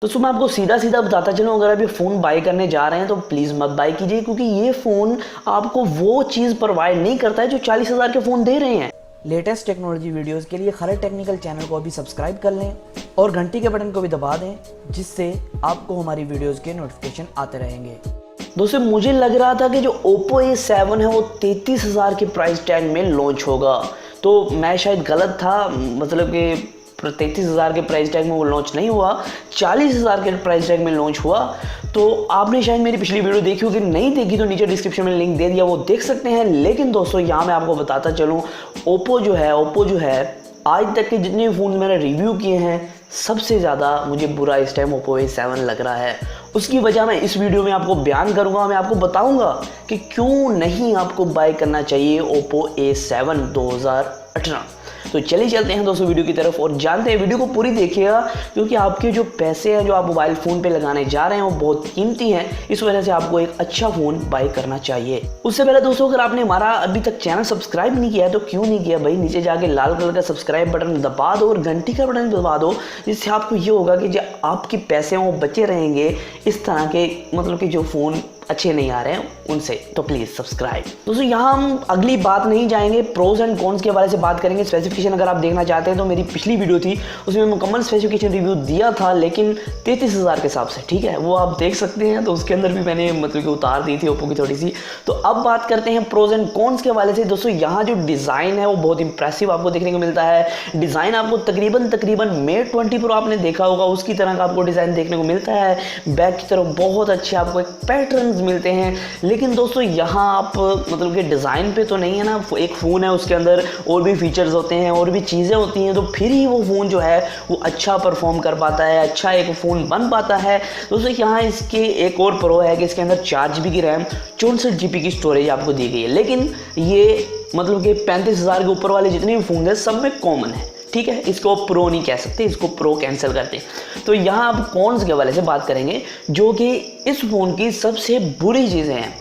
दोस्तों मैं आपको सीधा सीधा बताता चलूँ, अगर आप ये फ़ोन बाय करने जा रहे हैं तो प्लीज़ मत बाय कीजिए, क्योंकि ये फ़ोन आपको वो चीज़ प्रोवाइड नहीं करता है जो 40,000 के फ़ोन दे रहे हैं। लेटेस्ट टेक्नोलॉजी वीडियोस के लिए खरड़ टेक्निकल चैनल को अभी सब्सक्राइब कर लें और घंटी के बटन को भी दबा दें, जिससे आपको हमारी वीडियोस के नोटिफिकेशन आते रहेंगे। दोस्तों मुझे लग रहा था कि जो Oppo A7 है वो 33,000 के प्राइस टैग में लॉन्च होगा, तो मैं शायद गलत था। मतलब कि 33,000 के प्राइस टैग में वो लॉन्च नहीं हुआ, 40,000 के प्राइस टैग में लॉन्च हुआ। तो आपने शायद मेरी पिछली वीडियो देखी होगी, नहीं देखी तो नीचे डिस्क्रिप्शन में लिंक दे दिया, वो देख सकते हैं। लेकिन दोस्तों यहाँ मैं आपको बताता चलूँ, ओप्पो जो है आज तक के जितने फ़ोन मैंने रिव्यू किए हैं, सबसे ज़्यादा मुझे बुरा इस टाइम Oppo A7 लग रहा है। उसकी वजह मैं इस वीडियो में आपको बयान करूंगा, मैं आपको बताऊंगा कि क्यों नहीं आपको बाय करना चाहिए Oppo A7 2018। तो चलिए चलते हैं दोस्तों वीडियो की तरफ और जानते हैं। वीडियो को पूरी देखिएगा, क्योंकि आपके जो पैसे हैं जो आप मोबाइल फ़ोन पे लगाने जा रहे हैं वो बहुत कीमती हैं। इस वजह से आपको एक अच्छा फ़ोन बाय करना चाहिए। उससे पहले दोस्तों, अगर आपने हमारा अभी तक चैनल सब्सक्राइब नहीं किया है तो क्यों नहीं किया भाई, नीचे जाके लाल कलर का सब्सक्राइब बटन दबा दो और घंटी का बटन दबा दो, जिससे आपको ये होगा कि जो आपके पैसे हैं वो बचे रहेंगे इस तरह के, मतलब कि जो फ़ोन अच्छे नहीं आ रहे हैं उनसे। तो प्लीज़ सब्सक्राइब। दोस्तों यहाँ हम अगली बात नहीं जाएंगे, प्रोज एंड कॉन्स के बारे से बात करेंगे। स्पेसिफिकेशन अगर आप देखना चाहते हैं तो मेरी पिछली वीडियो थी, उसमें मुकम्मल स्पेसिफिकेशन रिव्यू दिया था, लेकिन 33,000 के हिसाब से, ठीक है, वो आप देख सकते हैं। तो उसके अंदर भी मैंने मतलब कि उतार दी थी ओप्पो की थोड़ी सी। तो अब बात करते हैं प्रोज एंड कॉन्स के वाले से। दोस्तों यहाँ जो डिज़ाइन है वो बहुत इंप्रेसिव आपको देखने को मिलता है। डिज़ाइन आपको तकरीबन Mate 20 Pro आपने देखा होगा उसकी तरह का आपको डिज़ाइन देखने को मिलता है। बैक की तरफ बहुत अच्छे आपको एक पैटर्न मिलते हैं। लेकिन दोस्तों यहाँ आप मतलब कि डिज़ाइन पे तो नहीं है ना, एक फ़ोन है उसके अंदर और भी फीचर्स होते हैं और भी चीज़ें होती हैं, तो फिर ही वो फ़ोन जो है वो अच्छा परफॉर्म कर पाता है, अच्छा एक फ़ोन बन पाता है। दोस्तों यहाँ इसके एक और प्रो है कि इसके अंदर 4 GB की रैम, 64 GB की स्टोरेज आपको दी गई है। लेकिन ये मतलब कि 35,000 के ऊपर वाले जितने भी फ़ोन हैं सब में कॉमन है, ठीक है। इसको प्रो नहीं कह सकते, इसको प्रो कैंसिल करते। तो यहाँ आप कॉन्स के वाले से बात करेंगे, जो कि इस फ़ोन की सबसे बुरी चीज़ें हैं,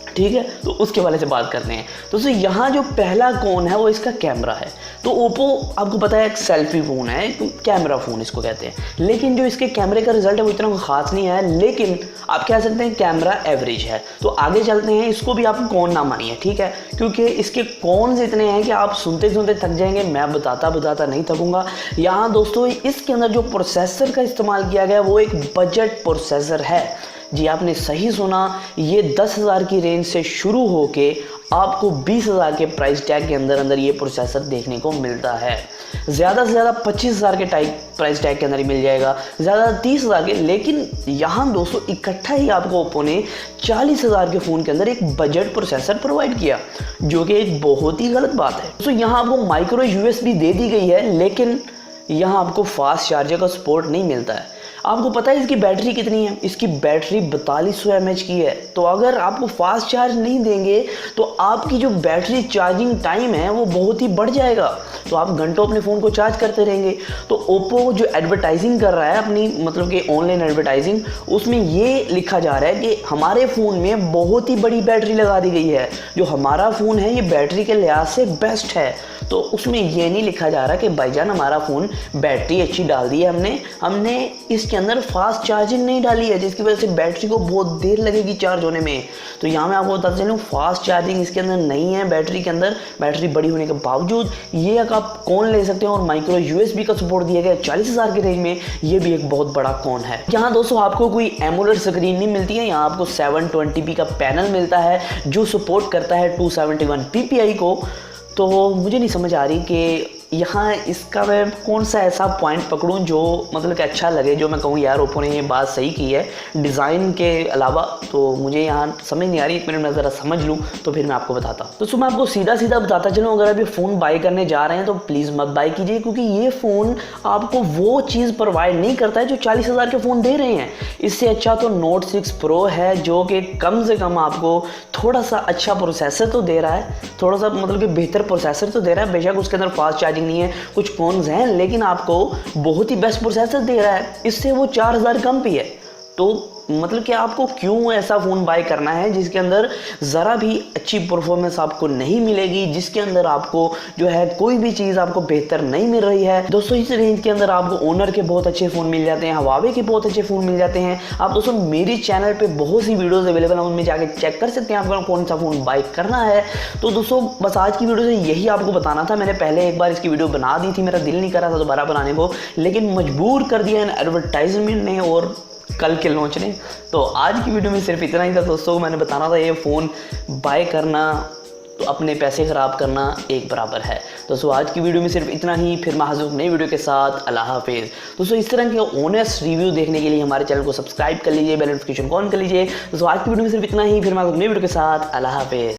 ठीक है, तो उसके वाले से बात करते हैं। दोस्तों यहाँ जो पहला कौन है वो इसका कैमरा है। तो ओप्पो आपको पता है एक सेल्फी फ़ोन है, कैमरा फ़ोन इसको कहते हैं, लेकिन जो इसके कैमरे का रिजल्ट है वो इतना ख़ास नहीं है, लेकिन आप कह सकते हैं कैमरा एवरेज है। तो आगे चलते हैं, इसको भी आप कौन ना मानिए, ठीक है, क्योंकि इसके कौन इतने हैं कि आप सुनते सुनते थक जाएंगे। मैं बताता नहीं थकूंगा। यहाँ दोस्तों इसके अंदर जो प्रोसेसर का इस्तेमाल किया गया वो एक बजट प्रोसेसर है। जी आपने सही सुना, ये 10,000 की रेंज से शुरू होके आपको 20,000 के प्राइस टैग के अंदर ये प्रोसेसर देखने को मिलता है। ज़्यादा से ज़्यादा 25,000 के प्राइस टैग के अंदर ही मिल जाएगा, ज़्यादा 30,000 के। लेकिन यहाँ दोस्तों इकट्ठा ही आपको ओप्पो ने 40,000 के फ़ोन के अंदर एक बजट प्रोसेसर प्रोवाइड किया, जो कि एक बहुत ही गलत बात है। तो यहाँ आपको माइक्रो USB दे दी गई है, लेकिन यहाँ आपको फास्ट चार्जर का सपोर्ट नहीं मिलता है। आपको पता है इसकी बैटरी कितनी है? इसकी बैटरी 4200 mAh की है। तो अगर आपको फास्ट चार्ज नहीं देंगे तो आपकी जो बैटरी चार्जिंग टाइम है वो बहुत ही बढ़ जाएगा, तो आप घंटों अपने फ़ोन को चार्ज करते रहेंगे। तो ओप्पो जो एडवर्टाइजिंग कर रहा है अपनी, मतलब कि ऑनलाइन एडवर्टाइजिंग, उसमें ये लिखा जा रहा है कि हमारे फ़ोन में बहुत ही बड़ी बैटरी लगा दी गई है, जो हमारा फ़ोन है ये बैटरी के लिहाज से बेस्ट है। तो उसमें ये नहीं लिखा जा रहा कि भाईजान हमारा फ़ोन बैटरी अच्छी डाल दी है हमने इसके अंदर फास्ट चार्जिंग नहीं डाली है, जिसकी वजह से बैटरी को बहुत देर लगेगी चार्ज होने में। तो यहाँ मैं आपको बताता चलूँ, फास्ट चार्जिंग इसके अंदर नहीं है बैटरी के अंदर, बैटरी बड़ी होने के बावजूद। ये एक आप कौन ले सकते हैं और माइक्रो USB का सपोर्ट दिया गया 40,000 के रेंज में, ये भी एक बहुत बड़ा कौन है। यहाँ दोस्तों आपको कोई एमोलेड स्क्रीन नहीं मिलती है, यहाँ आपको 720p का पैनल मिलता है जो सपोर्ट करता है 271 ppi को। तो मुझे नहीं समझ आ रही कि यहाँ इसका मैं कौन सा ऐसा पॉइंट पकड़ूं जो मतलब कि अच्छा लगे, जो मैं कहूँ यार ओप्पो ने ये बात सही की है डिज़ाइन के अलावा। तो मुझे यहाँ समझ नहीं आ रही, 1 मिनट में ज़रा समझ लूँ तो फिर मैं आपको बताता हूँ। तो मैं आपको सीधा सीधा बताता चलूँ, अगर आप ये फ़ोन बाय करने जा रहे हैं तो प्लीज़ मत बाय कीजिए, क्योंकि ये फ़ोन आपको वो चीज़ प्रोवाइड नहीं करता है जो 40,000 के फ़ोन दे रहे हैं। इससे अच्छा तो Note 6 Pro है, जो कि कम से कम आपको थोड़ा सा अच्छा प्रोसेसर तो दे रहा है, थोड़ा सा मतलब कि बेहतर प्रोसेसर तो दे रहा है। बेशक उसके अंदर फास्ट चार्जिंग नहीं है, कुछ कॉन्स हैं, लेकिन आपको बहुत ही बेस्ट प्रोसेसर दे रहा है। इससे वो 4,000 कम भी है, तो मतलब कि आपको क्यों ऐसा फ़ोन बाय करना है जिसके अंदर ज़रा भी अच्छी परफॉर्मेंस आपको नहीं मिलेगी, जिसके अंदर आपको जो है कोई भी चीज़ आपको बेहतर नहीं मिल रही है। दोस्तों इस रेंज के अंदर आपको ओनर के बहुत अच्छे फ़ोन मिल जाते हैं, हवावे के बहुत अच्छे फ़ोन मिल जाते हैं। आप दोस्तों मेरी चैनल पे बहुत सी वीडियोस अवेलेबल हैं, उनमें जाके चेक कर सकते हैं आपको कौन सा फ़ोन बाय करना है। तो दोस्तों बस आज की वीडियो से यही आपको बताना था। मैंने पहले एक बार इसकी वीडियो बना दी थी, मेरा दिल नहीं कर रहा था दोबारा बनाने को, लेकिन मजबूर कर दिया एडवर्टाइजमेंट ने और कल के लॉन्च ने। तो आज की वीडियो में सिर्फ इतना ही था दोस्तों। मैंने बताना था ये फ़ोन बाय करना तो अपने पैसे ख़राब करना एक बराबर है। दोस्तों आज की वीडियो में सिर्फ इतना ही, फिर मैं हाजिर हूं नई वीडियो के साथ। अल्लाह हाफिज़। दोस्तों इस तरह के ऑनेस्ट रिव्यू देखने के लिए हमारे चैनल को सब्सक्राइब कर लीजिए, बेल नोटिफिकेशन ऑन कर लीजिए। दोस्तों आज की वीडियो में सिर्फ इतना ही, फिर मैं हाजिर हूं नई वीडियो के साथ। अल्लाह हाफिज़।